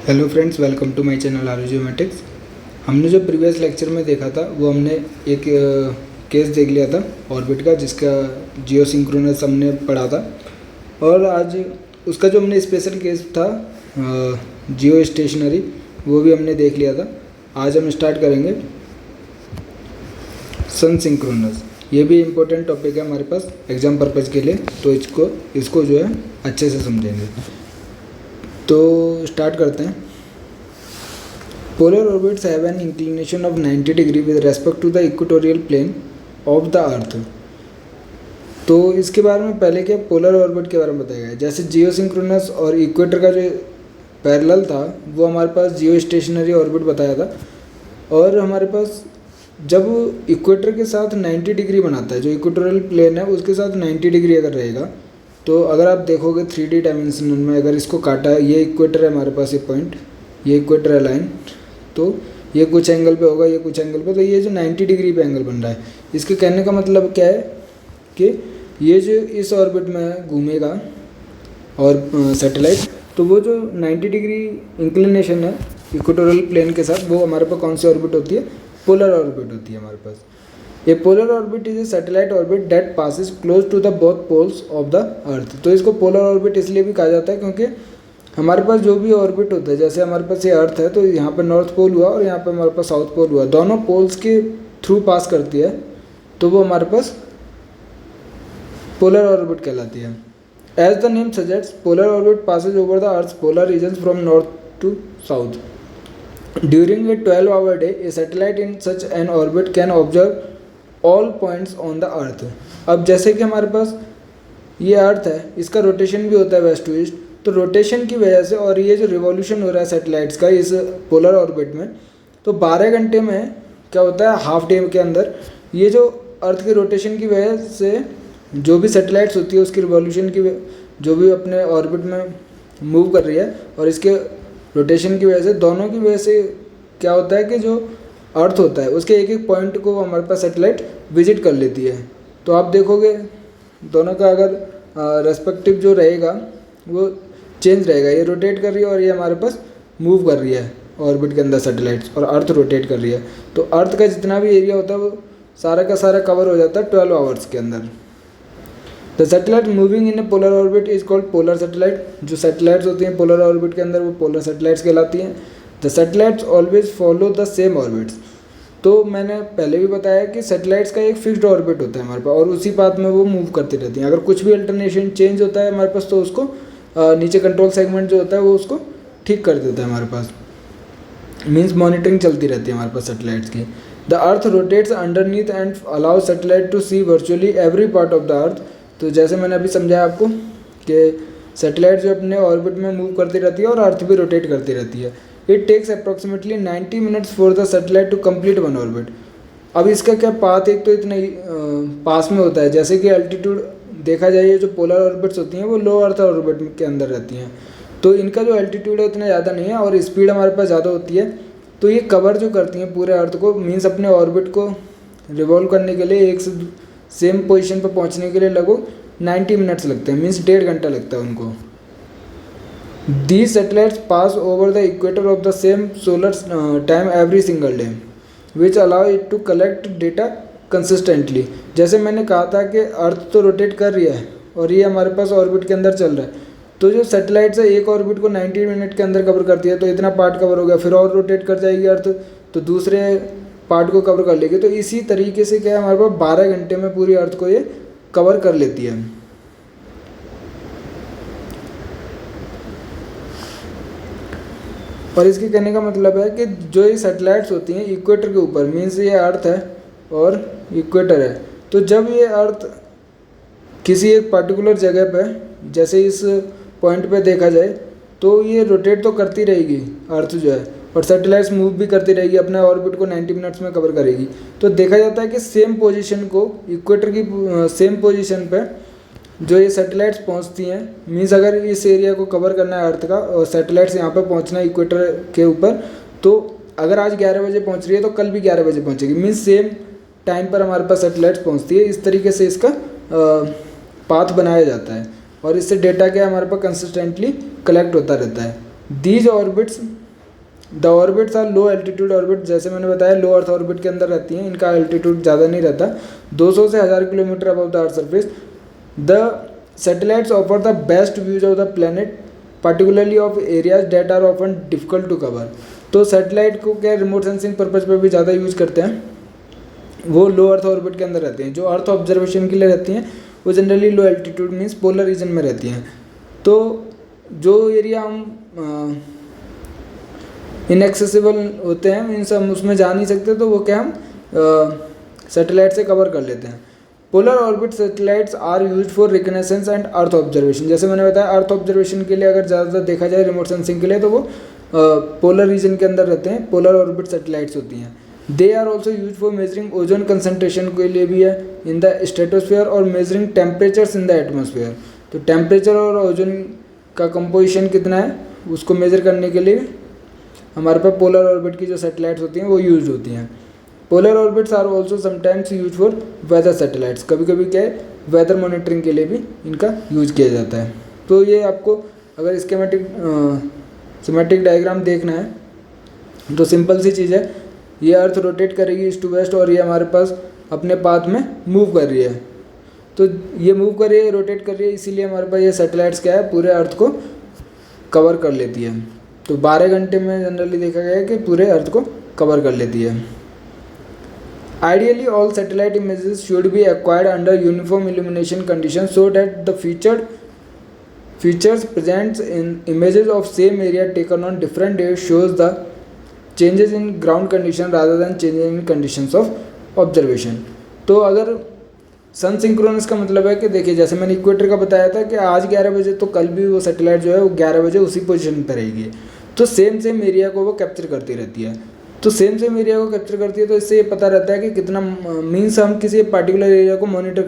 Hello friends, welcome to my channel R Geometrics. हमने जो previous lecture में देखा था वो हमने एक केस देख लिया था ऑर्बिट का, जिसका जियो सिंक्रोनस हमने पढ़ा था। और आज उसका जो हमने स्पेशल केस था जियो स्टेशनरी, वो भी हमने देख लिया था। आज हम स्टार्ट करेंगे सन सिंक्रोनस। ये भी इम्पोर्टेंट टॉपिक है हमारे पास एग्ज़ाम पर्पज़ के लिए, तो इसको जो है अच्छे से समझेंगे। तो स्टार्ट करते हैं। Polar orbits have an inclination of 90 degree with respect to the equatorial plane of the earth. तो इसके बारे में पहले क्या पोलर ऑर्बिट के बारे में बताया गया। जैसे जियो सिंक्रोनस और इक्वेटर का जो पैरेलल था वो हमारे पास जियो स्टेशनरी ऑर्बिट बताया था। और हमारे पास जब इक्वेटर के साथ 90 डिग्री बनाता है, जो इक्वेटोरियल प्लेन है उसके साथ 90 डिग्री अगर रहेगा, तो अगर आप देखोगे 3D डायमेंशनल में, अगर इसको काटा है, ये इक्वेटर है हमारे पास, ये पॉइंट, ये इक्वेटर है लाइन, तो ये कुछ एंगल पे होगा, ये कुछ एंगल पे, तो ये जो 90 डिग्री पे एंगल बन रहा है, इसके कहने का मतलब क्या है कि ये जो इस ऑर्बिट में घूमेगा और सैटेलाइट, तो वो जो 90 डिग्री इंक्लिनेशन है इक्वेटोरियल प्लेन के साथ, वो हमारे पास कौन सी ऑर्बिट होती है? पोलर ऑर्बिट होती है हमारे पास। A polar orbit is a satellite orbit that passes close to the both poles of the earth. तो इसको पोलर ऑर्बिट इसलिए भी कहा जाता है क्योंकि हमारे पास जो भी ऑर्बिट होता है, जैसे हमारे पास ये अर्थ है, तो यहाँ पे नॉर्थ पोल हुआ और यहाँ पे हमारे पास साउथ पोल हुआ, दोनों पोल्स के थ्रू पास करती है, तो वो हमारे पास पोलर ऑर्बिट कहलाती है। As the name suggests, polar orbit passes over the earth polar region from north to south. During a 12-hour day, a satellite in such an orbit can observe all points on the earth. अब जैसे कि हमारे पास ये अर्थ है, इसका rotation भी होता है वेस्ट टू ईस्ट, तो रोटेशन की वजह से और ये जो रिवॉल्यूशन हो रहा है सैटेलाइट्स का इस पोलर ऑर्बिट में, तो 12 घंटे में क्या होता है, हाफ डे के अंदर ये जो अर्थ के रोटेशन की वजह से जो भी सैटेलाइट्स होती है उसकी रिवॉल्यूशन की जो भी अपने ऑर्बिट में मूव कर रही है, और इसके रोटेशन की वजह से, दोनों की वजह से क्या होता है कि जो अर्थ होता है उसके एक एक पॉइंट को हमारे पास सैटेलाइट विजिट कर लेती है। तो आप देखोगे दोनों का अगर रेस्पेक्टिव जो रहेगा वो चेंज रहेगा, ये रोटेट कर रही है और ये हमारे पास मूव कर रही है ऑर्बिट के अंदर सैटेलाइट्स, और अर्थ रोटेट कर रही है। तो अर्थ का जितना भी एरिया होता है वो सारा का सारा कवर हो जाता है 12 आवर्स के अंदर। The satellite moving in A polar orbit is called polar satellite. जो सैटेलाइट्स होती हैं पोलर ऑर्बिट के अंदर वो पोलर सैटेलाइट्स कहलाती हैं। The satellites always follow the same orbits. तो मैंने पहले भी बताया कि सैटेलाइट्स का एक फिक्स्ड ऑर्बिट होता है हमारे पास, और उसी पाथ में वो मूव करती रहती हैं। अगर कुछ भी अल्टरनेशन चेंज होता है हमारे पास, तो उसको नीचे कंट्रोल सेगमेंट जो होता है वो उसको ठीक कर देता है हमारे पास, मीन्स मॉनिटरिंग चलती रहती है हमारे पास सैटेलाइट्स की। The earth rotates underneath and allow satellite to see virtually every part of the earth. तो जैसे मैंने अभी समझाया आपको कि सैटेलाइट जो अपने ऑर्बिट में मूव करती रहती है और अर्थ भी रोटेट करती रहती है। It takes approximately 90 minutes for the satellite to complete one orbit. अब इसका क्या पाथ, एक तो इतना पास में होता है, जैसे कि अल्टीट्यूड देखा जाए, ये जो पोलर ऑर्बिट्स होती हैं वो लो अर्थ ऑर्बिट के अंदर रहती हैं, तो इनका जो अल्टीट्यूड है उतना ज़्यादा नहीं है और स्पीड हमारे पास ज़्यादा होती है। तो ये कवर जो करती हैं पूरे अर्थ को, मीन्स अपने ऑर्बिट को रिवॉल्व करने के लिए, एक से सेम पोजीशन पर पहुंचने के लिए लगभग 90 मिनट्स लगते हैं, मीन्स 1.5 घंटा लगता है उनको। These satellites pass over the equator of the same solar time every single day, which allow it to collect data consistently। जैसे मैंने कहा था कि अर्थ तो रोटेट कर रही है और ये हमारे पास ऑर्बिट के अंदर चल रहा है, तो जो सैटेलाइट्स है एक ऑर्बिट को 90 मिनट के अंदर कवर करती है, तो इतना पार्ट कवर हो गया, फिर और रोटेट कर जाएगी अर्थ, तो दूसरे पार्ट को कवर कर लेगी। तो इसी तरीके से क्या है, हमारे पास 12 घंटे में पूरी अर्थ को ये कवर कर लेती है। और इसके कहने का मतलब है कि जो ये सैटेलाइट्स होती हैं इक्वेटर के ऊपर, मीन्स ये अर्थ है और इक्वेटर है, तो जब ये अर्थ किसी एक पर्टिकुलर जगह पे, जैसे इस पॉइंट पे देखा जाए, तो ये रोटेट तो करती रहेगी अर्थ जो है, और सैटेलाइट्स मूव भी करती रहेगी, अपने ऑर्बिट को 90 मिनट्स में कवर करेगी। तो देखा जाता है कि सेम पोजीशन को, इक्वेटर की सेम पोजीशन पे जो ये सैटेलाइट्स पहुंचती हैं, मीन्स अगर इस एरिया को कवर करना है अर्थ का और सैटेलाइट्स यहाँ पर पहुंचना है इक्वेटर के ऊपर, तो अगर आज 11 बजे पहुंच रही है तो कल भी 11 बजे पहुंचेगी, मीन्स सेम टाइम पर हमारे पास सैटेलाइट्स पहुंचती है। इस तरीके से इसका पाथ बनाया जाता है और इससे डेटा क्या हमारे पास कंसिस्टेंटली कलेक्ट होता रहता है। These orbits the orbits are low altitude orbit, जैसे मैंने बताया लो अर्थ ऑर्बिट के अंदर रहती हैं, इनका एल्टीट्यूड ज़्यादा नहीं रहता, 200 से 1000 kilometre above the earth surface. The satellites offer the best views of the planet particularly of areas that are often difficult to cover. तो सैटेलाइट को क्या रिमोट सेंसिंग पर्पज़ पर भी ज़्यादा यूज़ करते हैं, वो लो अर्थ ऑर्बिट के अंदर रहते हैं। जो अर्थ ऑब्जर्वेशन के लिए रहती हैं वो जनरली लो एल्टीट्यूड मीन्स पोलर रीजन में रहती हैं। तो जो एरिया हम इनएक्सेसिबल होते हैं मीन्स हम उसमें जा नहीं सकते, तो वो क्या हम सैटेलाइट से कवर कर लेते हैं। Polar orbit satellites are used for reconnaissance and earth observation, जैसे मैंने बताया अर्थ ऑब्जर्वेशन के लिए अगर ज़्यादातर देखा जाए रिमोट सेंसिंग के लिए तो वो पोलर रीजन के अंदर रहते हैं, पोलर ऑर्बिट सैटेलाइट्स होती हैं। They are also use for measuring ozone concentration के लिए भी है इन द स्ट्रेटोस्फेयर और measuring temperatures in the atmosphere. तो टेम्परेचर और ओजोन का कंपोजिशन कितना है उसको मेजर करने के लिए हमारे पास पोलर ऑर्बिट की जो सैटेलाइट्स होती हैं वो यूज होती हैं। Polar orbits are also sometimes use for weather satellites, कभी कभी क्या है वेदर मॉनिटरिंग के लिए भी इनका यूज किया जाता है। तो ये आपको अगर स्कीमेटिक डायग्राम देखना है तो सिंपल सी चीज़ है, ये अर्थ रोटेट करेगी ईस्ट टू वेस्ट और ये हमारे पास अपने पाथ में मूव कर रही है। तो ये मूव कर रही है, रोटेट कर रही है, इसीलिए हमारे पास ये सैटेलाइट्स क्या है पूरे अर्थ को कवर कर लेती है। तो 12 घंटे में जनरली देखा गया है कि पूरे अर्थ को कवर कर लेती है। Ideally all satellite images should be acquired under uniform illumination condition so that the features presents in images of same area taken on different days shows the changes in ground condition rather than changes in conditions of observation। तो अगर सन synchronous का मतलब है कि देखिए जैसे मैंने equator का बताया था कि आज 11 बजे तो कल भी वो सैटेलाइट जो है वो 11 बजे उसी पोजीशन पर रहेगी, तो सेम एरिया को वो कैप्चर करती रहती है। तो सेम एरिया को कैप्चर करती है तो इससे ये पता रहता है कि कितना मीन्स हम किसी पर्टिकुलर एरिया को मॉनिटर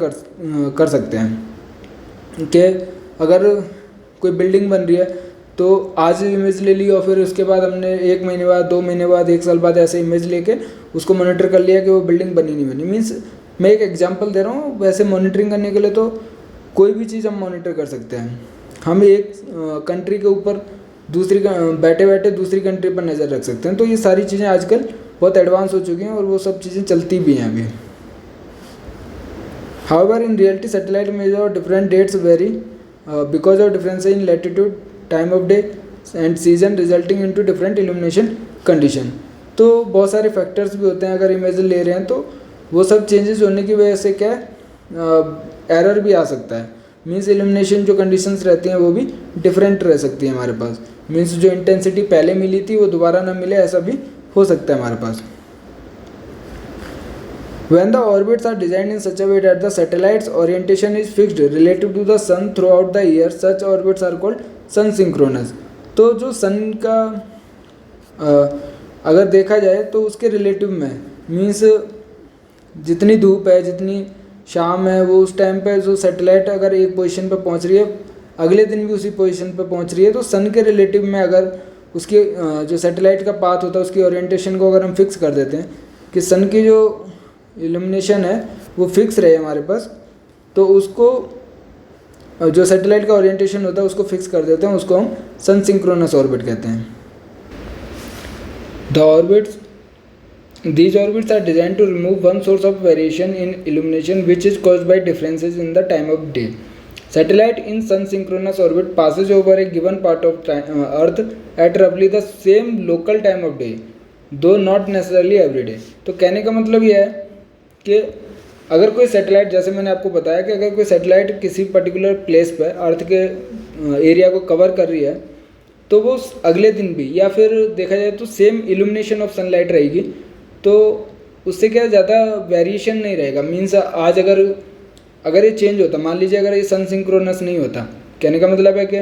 कर सकते हैं कि अगर कोई बिल्डिंग बन रही है तो आज इमेज ले ली और फिर उसके बाद हमने 1 महीने बाद 2 महीने बाद 1 साल बाद ऐसे इमेज लेके उसको मॉनिटर कर लिया कि वो बिल्डिंग बनी नहीं बनी। मीन्स मैं एक एग्जांपल दे रहा हूँ, वैसे मॉनिटरिंग करने के लिए तो कोई भी चीज़ हम मॉनिटर कर सकते हैं। हम एक कंट्री के ऊपर बैठे बैठे दूसरी कंट्री पर नज़र रख सकते हैं। तो ये सारी चीज़ें आजकल बहुत एडवांस हो चुकी हैं और वो सब चीज़ें चलती भी हैं अभी। However in reality satellite image और different dates very because of difference in latitude, time of day and season resulting into different illumination condition। तो बहुत सारे फैक्टर्स भी होते हैं अगर इमेज ले रहे हैं तो वो सब चेंजेस होने की वजह से क्या एरर भी आ सकता है। मीन्स इल्यूमिनेशन जो कंडीशंस रहती हैं वो भी डिफरेंट रह सकती है हमारे पास। मीन्स जो इंटेंसिटी पहले मिली थी वो दोबारा ना मिले, ऐसा भी हो सकता है हमारे पास। When the orbits are designed in such a way that the satellite's orientation is fixed relative to the sun throughout the year, such orbits are called sun synchronous। तो जो सन का अगर देखा जाए तो उसके रिलेटिव में मीन्स जितनी धूप है जितनी शाम है वो उस टाइम पे जो सैटेलाइट अगर एक पोजीशन पे पहुंच रही है अगले दिन भी उसी पोजीशन पे पहुंच रही है, तो सन के रिलेटिव में अगर उसकी जो सैटेलाइट का पाथ होता है उसकी ओरिएंटेशन को अगर हम फिक्स कर देते हैं कि सन की जो इल्यूमिनेशन है वो फिक्स रहे हमारे पास, तो उसको जो सैटेलाइट का ओरिएंटेशन होता है उसको फिक्स कर देते हैं, उसको हम सन सिंक्रोनस ऑर्बिट कहते हैं। These orbits are designed to remove one source of variation in illumination which is caused by differences in the time of day। Satellite in sun synchronous orbit passes over a given part of Earth at roughly the same local time of day, though not necessarily every day। तो कहने का मतलब यह है कि अगर कोई satellite, जैसे मैंने आपको बताया कि अगर कोई सैटेलाइट किसी पर्टिकुलर प्लेस पर अर्थ के एरिया को कवर कर रही है तो वो अगले दिन भी या फिर देखा जाए तो सेम इल्यूमिनेशन ऑफ सनलाइट रहेगी, तो उससे क्या ज़्यादा वेरिएशन नहीं रहेगा। मीन्स आज अगर ये चेंज होता, मान लीजिए अगर ये सन सिंक्रोनस नहीं होता, कहने का मतलब है कि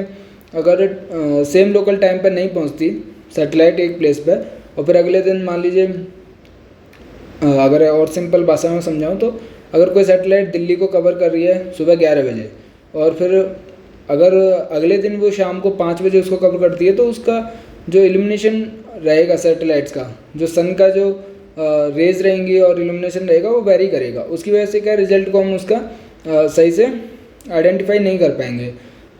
अगर सेम लोकल टाइम पर नहीं पहुंचती सैटेलाइट एक प्लेस पर और फिर अगले दिन मान लीजिए अगर और सिंपल भाषा में समझाऊँ तो अगर कोई सैटेलाइट दिल्ली को कवर कर रही है सुबह 11 बजे और फिर अगर अगले दिन वो शाम को 5 बजे उसको कवर करती है तो उसका जो इल्यूमिनेशन रहेगा सैटेलाइट्स का, जो सन का जो रेज रहेंगी और इल्यूमिनेशन रहेगा वो वेरी करेगा। उसकी वजह से क्या रिजल्ट को हम उसका सही से आइडेंटिफाई नहीं कर पाएंगे।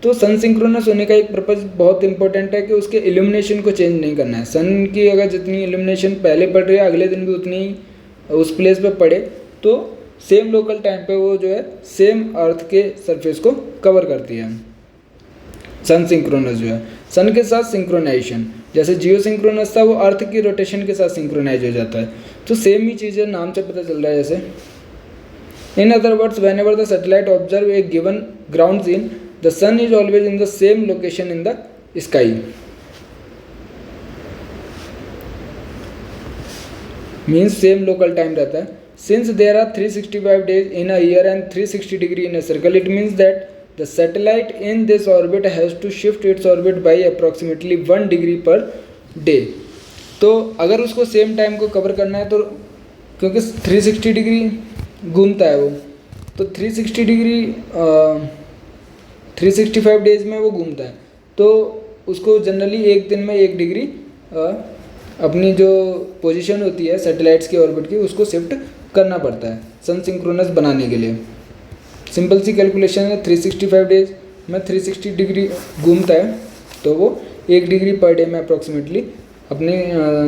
तो सन सिंक्रोनस होने का एक पर्पज़ बहुत इंपॉर्टेंट है कि उसके इल्यूमिनेशन को चेंज नहीं करना है। सन की अगर जितनी इल्यूमिनेशन पहले पड़ रही है अगले दिन भी उतनी ही उस प्लेस पे पड़े तो सेम लोकल टाइम पे वो जो है सेम अर्थ के सरफेस को कवर करती है। सन सिंक्रोनस जो है सन के साथ सिंक्रोनाइजेशन, जैसे जियो सिंक्रोनस था वो अर्थ की रोटेशन के साथ सिंक्रोनाइज हो जाता है। तो सेम ही चीज़ है, नाम से पता चल रहा है जैसे। In other words whenever the satellite observe a given ground scene, the sun is always in the same location in the sky. Means same local time रहता है. Since there are 365 days in a year and 360 degree in a circle, it means that the satellite in this orbit has to shift its orbit by approximately 1 degree per day. तो अगर उसको same time को cover करना है तो क्योंकि 360 degree घूमता है वो, तो 360 डिग्री 365 डेज में वो घूमता है, तो उसको जनरली एक दिन में 1 डिग्री अपनी जो पोजीशन होती है सैटेलाइट्स के ऑर्बिट की उसको शिफ्ट करना पड़ता है सन सिंक्रोनस बनाने के लिए। सिंपल सी कैलकुलेशन है, 365 डेज में 360 डिग्री घूमता है तो वो 1 डिग्री पर डे में अप्रॉक्सीमेटली अपनी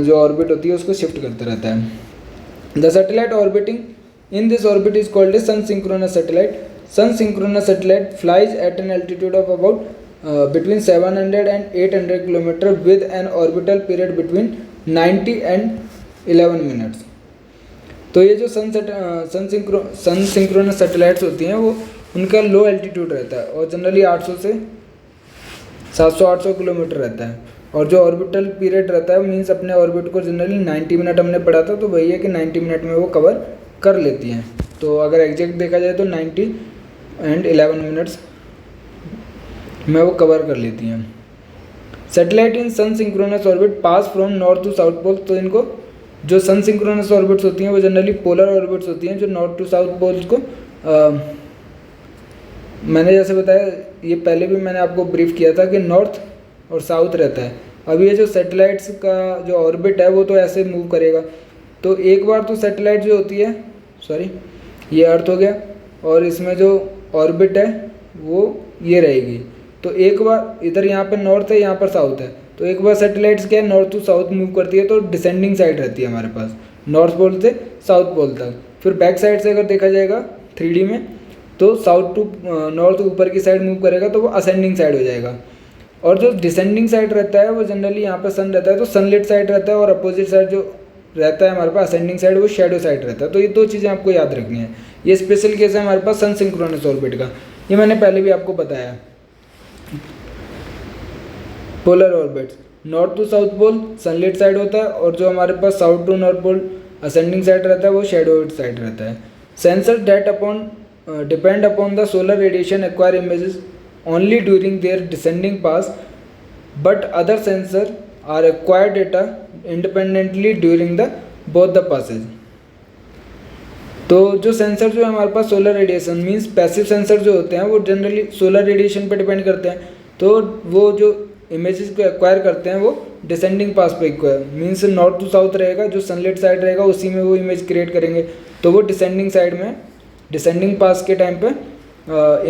जो ऑर्बिट होती है उसको शिफ्ट करता रहता है। The satellite orbiting in this orbit is called a sun synchronous satellite. Sun synchronous satellite flies at an altitude of about between 700 and 800 km with an orbital period between 90 and 11 minutes. तो ये जो सन synchronous satellites होती हैं वो उनका लो altitude रहता है और जनरली 800 से 700-800 किलोमीटर रहता है, और जो ऑर्बिटल पीरियड रहता है मीन्स अपने ऑर्बिट को जनरली 90 मिनट हमने पढ़ा था, तो वही है कि 90 मिनट में वो कवर कर लेती हैं। तो अगर एग्जैक्ट देखा जाए तो 90 and 11 मिनट्स में वो कवर कर लेती हैं। Satellite in sun synchronous orbit pass from north to south pole. तो इनको जो सन सिंक्रोनस ऑर्बिट्स होती हैं वो जनरली पोलर ऑर्बिट्स होती हैं जो नॉर्थ टू साउथ पोल्स को मैंने जैसे बताया ये पहले भी मैंने आपको ब्रीफ किया था कि नॉर्थ और साउथ रहता है। अब ये जो सैटेलाइट्स का जो ऑर्बिट है वो तो ऐसे मूव करेगा, तो एक बार तो सैटेलाइट जो होती है ये अर्थ हो गया और इसमें जो ऑर्बिट है वो ये रहेगी, तो एक बार इधर यहाँ पे नॉर्थ है यहाँ पर साउथ है, तो एक बार सैटेलाइट्स क्या है नॉर्थ टू साउथ मूव करती है तो डिसेंडिंग साइड रहती है हमारे पास नॉर्थ पोल से साउथ पोल तक। फिर बैक साइड से अगर देखा जाएगा 3D में तो साउथ टू नॉर्थ ऊपर की साइड मूव करेगा तो वो असेंडिंग साइड हो जाएगा, और जो डिसेंडिंग साइड रहता है वो जनरली यहाँ पर सन रहता है तो सनलिट साइड रहता है, और अपोजिट साइड जो रहता है हमारे पास असेंडिंग साइड वो शैडो साइड रहता है। तो ये 2 चीज़ें आपको याद रखनी है। ये स्पेशल केस है हमारे पास सन सिंक्रोनस ऑर्बिट का, ये मैंने पहले भी आपको बताया। Polar orbits north to south pole sunlit side होता है, और जो हमारे पास south to north pole ascending side रहता है वो शैडो साइड रहता है। Sensor that upon depend upon the solar radiation acquire images only during their descending pass, but other sensor are acquire data independently during the both the passes. तो जो sensor जो है हमारे पास solar radiation means passive sensor जो होते हैं वो जनरली सोलर रेडिएशन पे डिपेंड करते हैं, तो वो जो इमेजेस को एक्वायर करते हैं वो डिसेंडिंग पास पे acquire means north to south रहेगा, जो सनलाइट साइड रहेगा उसी में वो इमेज क्रिएट करेंगे, तो वो डिसेंडिंग साइड में डिसेंडिंग पास के टाइम पे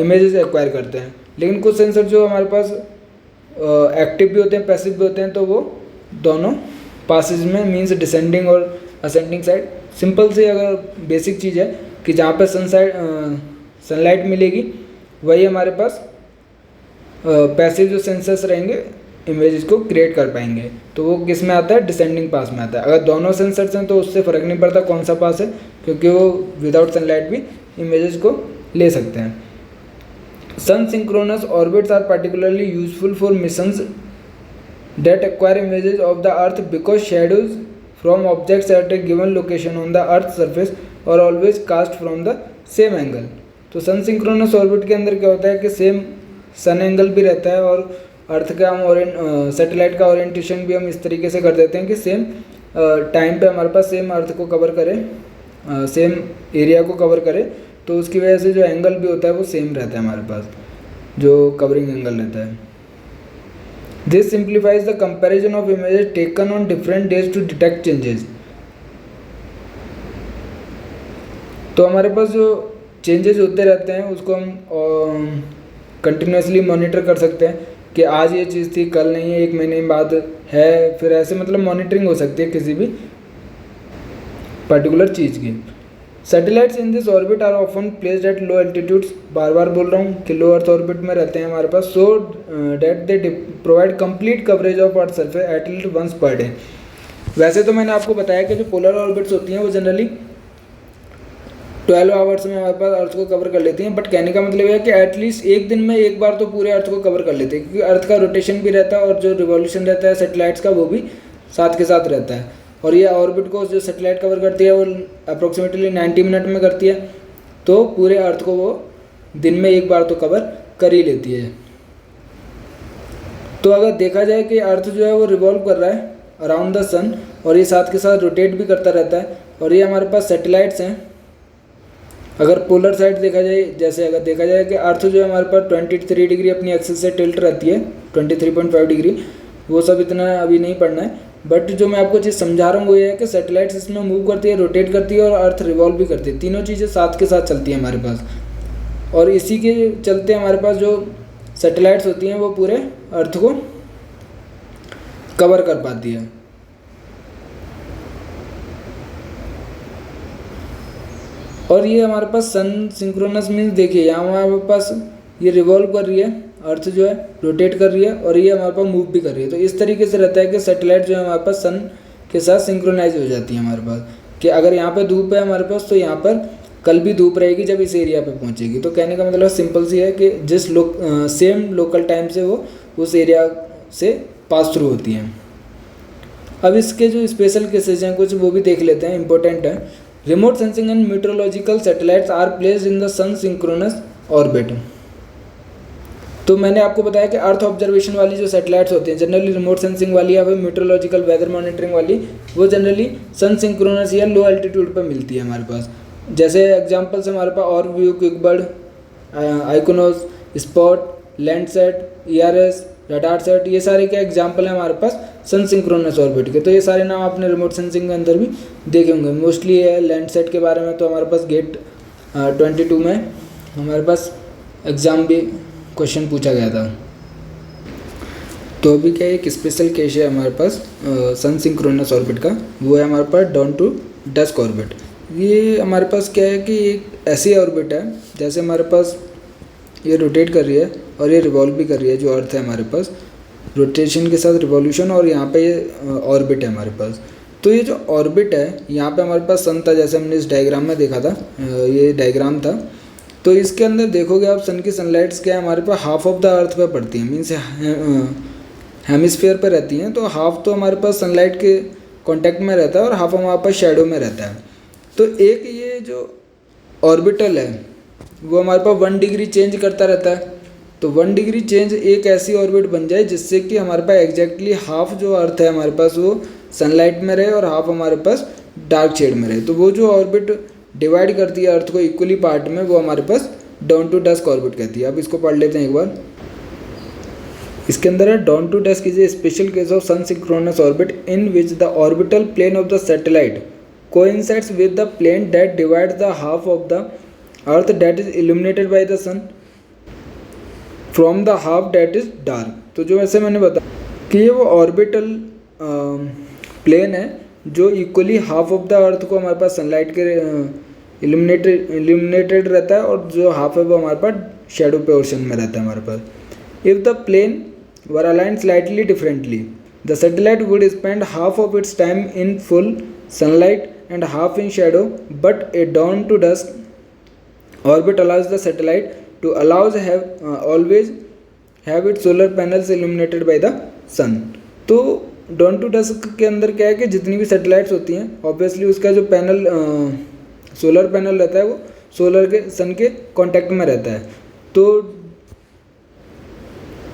इमेजेस एक्वायर करते हैं। लेकिन कुछ सेंसर जो हमारे पास एक्टिव भी होते हैं पैसिव भी होते हैं, तो वो दोनों पासेज में मींस डिसेंडिंग और असेंडिंग साइड। सिंपल से अगर बेसिक चीज़ है कि जहाँ पे सनलाइट मिलेगी वही हमारे पास पैसिव जो सेंसर्स रहेंगे इमेजेस को क्रिएट कर पाएंगे, तो वो किस में आता है डिसेंडिंग पास में आता है। अगर दोनों सेंसर्स हैं तो उससे फ़र्क नहीं पड़ता कौन सा पास है, क्योंकि वो विदाउट सनलाइट भी इमेजेस को ले सकते हैं। Sun synchronous orbits are particularly useful for missions that acquire images of the earth because shadows from objects at a given location on the earth's surface are always cast from the same angle। तो सन synchronous orbit के अंदर क्या होता है कि same सन angle भी रहता है, और अर्थ का हम सैटेलाइट का ओरिएंटेशन भी हम इस तरीके से कर देते हैं कि सेम टाइम पे हमारे पास सेम अर्थ को कवर करे, सेम एरिया को कवर करे, तो उसकी वजह से जो एंगल भी होता है वो सेम रहता है हमारे पास, जो कवरिंग एंगल रहता है। This simplifies the comparison of images taken on different days to detect changes। तो हमारे पास जो चेंजेस होते रहते हैं उसको हम कंटिन्यूसली मॉनिटर कर सकते हैं कि आज ये चीज़ थी, कल नहीं है, 1 महीने बाद है, फिर ऐसे मतलब मॉनिटरिंग हो सकती है किसी भी पर्टिकुलर चीज़ की। Satellites in this orbit are often placed at low altitudes, बार बार बोल रहा हूँ कि लो अर्थ ऑर्बिट में रहते हैं हमारे पास, so that they provide complete coverage of earth surface at least once per day. वैसे तो मैंने आपको बताया कि जो पोलर ऑर्बिट्स होती हैं वो जनरली 12 आवर्स में हमारे पास अर्थ को कवर कर लेती हैं, बट कहने का मतलब है कि एटलीस्ट एक दिन में एक बार तो पूरे अर्थ को कवर कर लेते हैं, क्योंकि अर्थ का रोटेशन भी रहता है और जो रिवॉल्यूशन रहता है सैटेलाइट्स का वो भी साथ के साथ रहता है। और ये ऑर्बिट को जो सैटेलाइट कवर करती है वो अप्रोक्सीमेटली 90 मिनट में करती है, तो पूरे अर्थ को वो दिन में एक बार तो कवर कर ही लेती है। तो अगर देखा जाए कि अर्थ जो है वो रिवॉल्व कर रहा है अराउंड द सन, और ये साथ के साथ रोटेट भी करता रहता है, और ये हमारे पास सैटेलाइट्स हैं। अगर पोलर साइड देखा जाए, जैसे अगर देखा जाए कि अर्थ जो है हमारे पास 23 डिग्री अपनी एक्सिस से टिल्ट रहती है, 23.5 डिग्री, वो सब इतना अभी नहीं पढ़ना है, बट जो मैं आपको चीज़ समझा रहा हूँ वो ये है कि सैटेलाइट्स इसमें मूव करती है, रोटेट करती है और अर्थ रिवॉल्व भी करती है, तीनों चीज़ें साथ के साथ चलती हैं हमारे पास। और इसी के चलते हमारे पास जो सैटेलाइट्स होती हैं वो पूरे अर्थ को कवर कर पाती है। और ये हमारे पास सन सिंक्रोनस मीन्स देखिए यहाँ हमारे पास ये रिवॉल्व कर रही है, अर्थ जो है रोटेट कर रही है, और ये हमारे पास मूव भी कर रही है। तो इस तरीके से रहता है कि सैटेलाइट जो है हमारे पास सन के साथ सिंक्रोनाइज हो जाती है हमारे पास, कि अगर यहाँ पे धूप है हमारे पास तो यहाँ पर कल भी धूप रहेगी जब इस एरिया पे पहुँचेगी। तो कहने का मतलब सिंपल सी है कि जिस सेम लोकल टाइम से वो उस एरिया से पास थ्रू होती हैं। अब इसके जो स्पेशल केसेज हैं कुछ वो भी देख लेते हैं, इंपॉर्टेंट है। Remote sensing and meteorological satellites are placed in the sun synchronous orbit. तो मैंने आपको बताया कि अर्थ ऑब्जर्वेशन वाली जो सैटेलाइट्स होती हैं जनरली रिमोट सेंसिंग वाली या फिर मीटरोलॉजिकल वेदर मॉनिटरिंग वाली, वो जनरली सन सिंक्रोनस या लो एल्टीट्यूड पर मिलती है हमारे पास। जैसे एग्जांपल्स हमारे पास ऑर्बव्यू, क्विकबर्ड, आइकोनोस, स्पॉट, लैंडसेट, ERS, रडारसेट, ये सारे क्या एग्जांपल हैं हमारे पास सन सिंक्रोनस ऑर्बिट के। तो ये सारे नाम आपने रिमोट सेंसिंग के अंदर भी देखे होंगे। मोस्टली है लैंडसेट के बारे में तो हमारे पास गेट 22 में हमारे पास एग्ज़ाम भी क्वेश्चन पूछा गया था। तो अभी क्या एक स्पेशल केस है हमारे पास सन सिंक्रोनस ऑर्बिट का, वो है हमारे पास डाउन टू डस्क ऑर्बिट। ये हमारे पास क्या है कि एक ऐसी ऑर्बिट है जैसे हमारे पास ये रोटेट कर रही है और ये रिवॉल्व भी कर रही है, जो अर्थ है हमारे पास रोटेशन के साथ रिवॉल्यूशन, और यहाँ पे ये ऑर्बिट है हमारे पास। तो ये जो ऑर्बिट है यहाँ पे हमारे पास सन था, जैसे हमने इस डायग्राम में देखा था, ये डायग्राम था। तो इसके अंदर देखोगे आप सन की सनलाइट्स क्या है हमारे पास हाफ ऑफ द अर्थ पे पड़ती हैं, मीन्स हेमिस्फीयर पे रहती हैं। तो हाफ तो हमारे पास सनलाइट के कांटेक्ट में रहता है और हाफ हमारे पास शैडो में रहता है। तो एक ये जो ऑर्बिटल है वो हमारे पास 1 डिग्री चेंज करता रहता है। तो 1 डिग्री चेंज एक ऐसी ऑर्बिट बन जाए जिससे कि हमारे पास एग्जैक्टली हाफ जो अर्थ है हमारे पास वो सनलाइट में रहे और हाफ हमारे पास डार्क शेड में रहे। तो वो जो ऑर्बिट डिवाइड करती है अर्थ को इक्वली पार्ट में, वो हमारे पास डाउन टू डस्क ऑर्बिट कहती है। अब इसको पढ़ लेते हैं एक बार। इसके अंदर है dawn to dusk is a special case of sun synchronous orbit in which the orbital plane of the satellite coincides with the plane that divides the half of the earth that is illuminated by the sun from the half that is dark। तो जो ऐसे मैंने बताया कि ये वो orbital plane है जो इक्वली हाफ ऑफ द अर्थ को हमारे पास सनलाइट के इल्यूमिनेटेड रहता है और जो हाफ है वो हमारे पास शेडो पोर्शन में रहता है हमारे पास। If the plane were aligned slightly differently the satellite would spend half of its time in full sunlight and half in shadow, but a dawn to dusk orbit allows the satellite to always have its solar panels illuminated by the sun। तो dawn to dusk के अंदर क्या है कि जितनी भी satellites होती हैं ऑब्वियसली उसका जो पैनल सोलर पैनल रहता है वो सोलर के सन के कांटेक्ट में रहता है। तो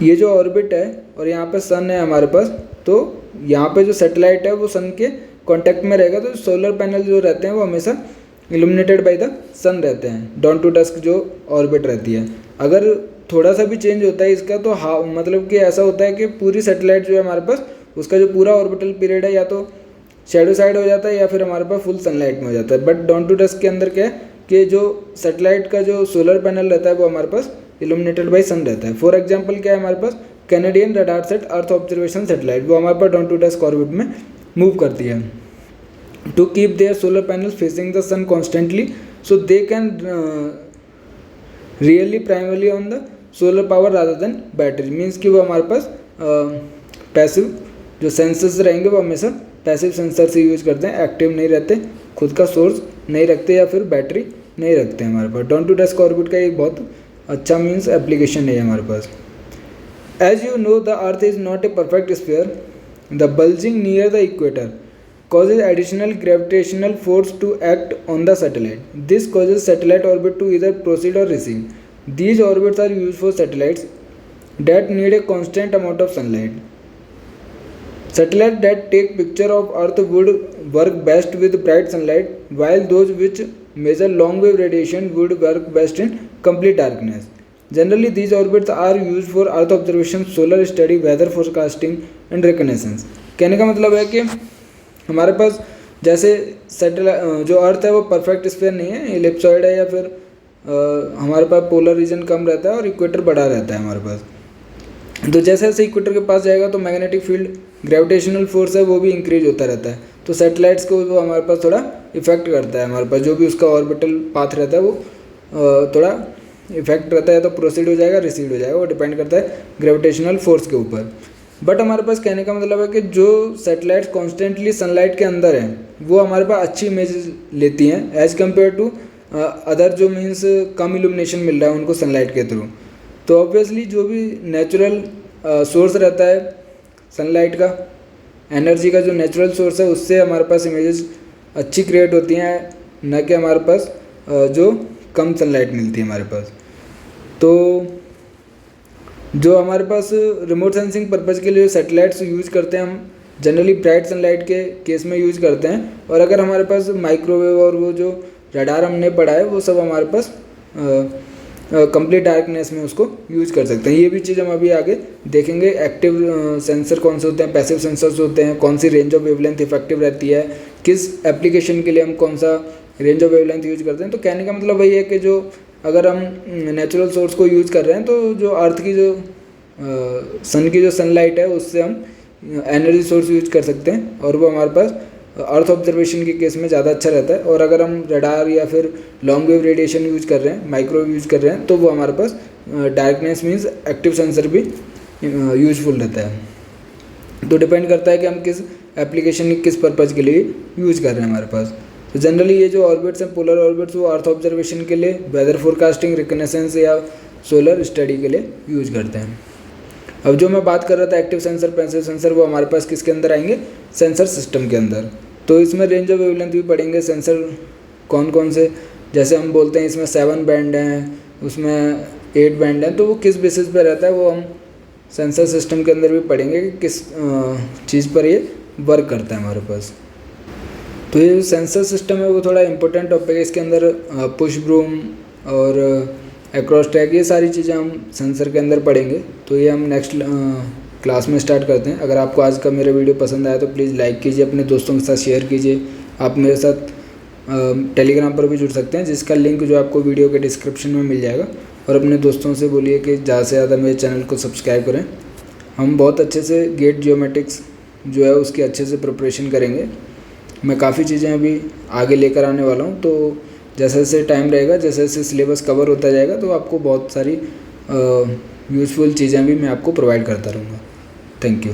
ये जो ऑर्बिट है और यहाँ पे सन है हमारे पास, तो यहाँ पे जो सैटेलाइट है वो सन के कांटेक्ट में रहेगा, तो सोलर पैनल जो रहते हैं वो हमेशा इल्यूमिनेटेड बाय द सन रहते हैं। डाउन टू डस्क जो ऑर्बिट रहती है, अगर थोड़ा सा भी चेंज होता है इसका तो मतलब कि ऐसा होता है कि पूरी सैटेलाइट जो है हमारे पास उसका जो पूरा ऑर्बिटल पीरियड है या तो शैडो साइड हो जाता है या फिर हमारे पास फुल सनलाइट में हो जाता है। बट डाउन टू डस्क के अंदर क्या है कि जो सैटेलाइट का जो सोलर पैनल रहता है वो हमारे पास इल्यूमिनेटेड बाई सन रहता है। फॉर एग्जाम्पल क्या है हमारे पास, Canadian Radarsat earth observation satellite, वो हमारे पास डाउन टू डस्क ऑर्बिट में मूव करती है to keep their solar panel facing the sun constantly, so they can rely primarily on the solar power rather than battery. Means कि वो हमारे पास passive जो सेंसर्स रहेंगे वो हमेशा पैसिव सेंसर से यूज करते हैं, एक्टिव नहीं रहते, खुद का सोर्स नहीं रखते या फिर बैटरी नहीं रखते हैं हमारे पास। डाउन टू डस्क ऑर्बिट का एक बहुत अच्छा मीन्स एप्लीकेशन है हमारे पास। As you know the earth is not a perfect sphere, the bulging near the equator causes additional gravitational force to act on the satellite. This causes satellite orbit to either proceed or recede. These orbits are used for satellites that need a constant amount of sunlight. Satellites that take picture of Earth would work best with bright sunlight, while those which measure long wave radiation would work best in complete darkness. Generally, these orbits are used for Earth observation, solar study, weather forecasting, and reconnaissance. कहने का मतलब है कि हमारे पास जैसे satellite जो अर्थ है वो परफेक्ट स्फीयर नहीं है, इलिप्सॉइड है, या फिर हमारे पास पोलर रीजन कम रहता है और इक्वेटर बड़ा रहता है हमारे पास। तो जैसे जैसे इक्वेटर के पास जाएगा तो मैग्नेटिक फील्ड, ग्रेविटेशनल फोर्स है वो भी इंक्रीज होता रहता है, तो सैटेलाइट्स को वो हमारे पास थोड़ा इफेक्ट करता है। हमारे पास जो भी उसका ऑर्बिटल पाथ रहता है वो थोड़ा इफेक्ट रहता है, तो प्रोसीड हो जाएगा, रिसीड हो जाएगा, वो डिपेंड करता है ग्रेविटेशनल फोर्स के ऊपर। बट हमारे पास कहने का मतलब है कि जो सैटेलाइट्स कॉन्स्टेंटली सनलाइट के अंदर हैं वो हमारे पास अच्छी इमेज लेती हैं एज़ कम्पेयर टू अदर जो मीन्स कम इल्यूमिनेशन मिल रहा है उनको सनलाइट के थ्रू। तो ऑब्वियसली जो भी नेचुरल सोर्स रहता है सनलाइट का, एनर्जी का जो नेचुरल सोर्स है, उससे हमारे पास इमेजेस अच्छी क्रिएट होती हैं, न कि हमारे पास जो कम सनलाइट मिलती है हमारे पास। तो जो हमारे पास रिमोट सेंसिंग पर्पज़ के लिए सैटेलाइट्स यूज़ करते हैं हम जनरली ब्राइट सनलाइट के केस में यूज़ करते हैं, और अगर हमारे पास माइक्रोवेव और वो जो रडार हमने पढ़ा है वो सब हमारे पास कंप्लीट डार्कनेस में उसको यूज़ कर सकते हैं। ये भी चीज़ हम अभी आगे देखेंगे, एक्टिव सेंसर कौन से होते हैं, पैसिव सेंसर्स होते हैं, कौन सी रेंज ऑफ वेवलेंथ इफेक्टिव रहती है, किस एप्लीकेशन के लिए हम कौन सा रेंज ऑफ वेवलेंथ यूज़ करते हैं। तो कहने का मतलब वही है कि जो अगर हम नेचुरल सोर्स को यूज़ कर रहे हैं तो जो अर्थ की जो सन की जो सनलाइट है उससे हम एनर्जी सोर्स यूज कर सकते हैं, और वो हमारे पास अर्थ ऑब्जर्वेशन के केस में ज़्यादा अच्छा रहता है। और अगर हम रडार या फिर लॉन्ग वेव रेडिएशन यूज कर रहे हैं, माइक्रोवेव यूज कर रहे हैं, तो वो हमारे पास डार्कनेस मीन्स एक्टिव सेंसर भी यूजफुल रहता है। तो डिपेंड करता है कि हम किस एप्लीकेशन किस पर्पज़ के लिए यूज कर रहे हैं हमारे पास। तो जनरली ये जो ऑर्बिट्स हैं पोलर ऑर्बिट्स वो अर्थ ऑब्जर्वेशन के लिए, वेदर फोरकास्टिंग, रिकनेसेंस या सोलर स्टडी के लिए यूज करते हैं। अब जो मैं बात कर रहा था एक्टिव सेंसर, पैसिव सेंसर, वो हमारे पास किसके अंदर आएंगे, सेंसर सिस्टम के अंदर। तो इसमें रेंज ऑफ वेवलेंथ भी पढ़ेंगे, सेंसर कौन कौन से, जैसे हम बोलते हैं इसमें 7 बैंड हैं, उसमें 8 बैंड हैं, तो वो किस बेसिस पे रहता है वो हम सेंसर सिस्टम के अंदर भी पढ़ेंगे कि किस चीज़ पर ये वर्क करता है हमारे पास। तो ये जो सेंसर सिस्टम है वो थोड़ा इंपॉर्टेंट टॉपिक है, इसके अंदर पुश ब्रूम और एक्रोस ट्रैक ये सारी चीज़ें हम सेंसर के अंदर पढ़ेंगे। तो ये हम नेक्स्ट क्लास में स्टार्ट करते हैं। अगर आपको आज का मेरा वीडियो पसंद आया तो प्लीज़ लाइक कीजिए, अपने दोस्तों के साथ शेयर कीजिए। आप मेरे साथ टेलीग्राम पर भी जुड़ सकते हैं, जिसका लिंक जो आपको वीडियो के डिस्क्रिप्शन में मिल जाएगा। और अपने दोस्तों से बोलिए कि ज़्यादा से ज़्यादा मेरे चैनल को सब्सक्राइब करें। हम बहुत अच्छे से गेट जियोमेट्रिक्स जो है उसकी अच्छे से प्रिपरेशन करेंगे। मैं काफ़ी चीज़ें अभी आगे लेकर आने वाला हूँ, तो जैसे जैसे टाइम रहेगा, जैसे जैसे सिलेबस कवर होता जाएगा, तो आपको बहुत सारी यूज़फुल चीज़ें भी मैं आपको प्रोवाइड करता रहूँगा। Thank you.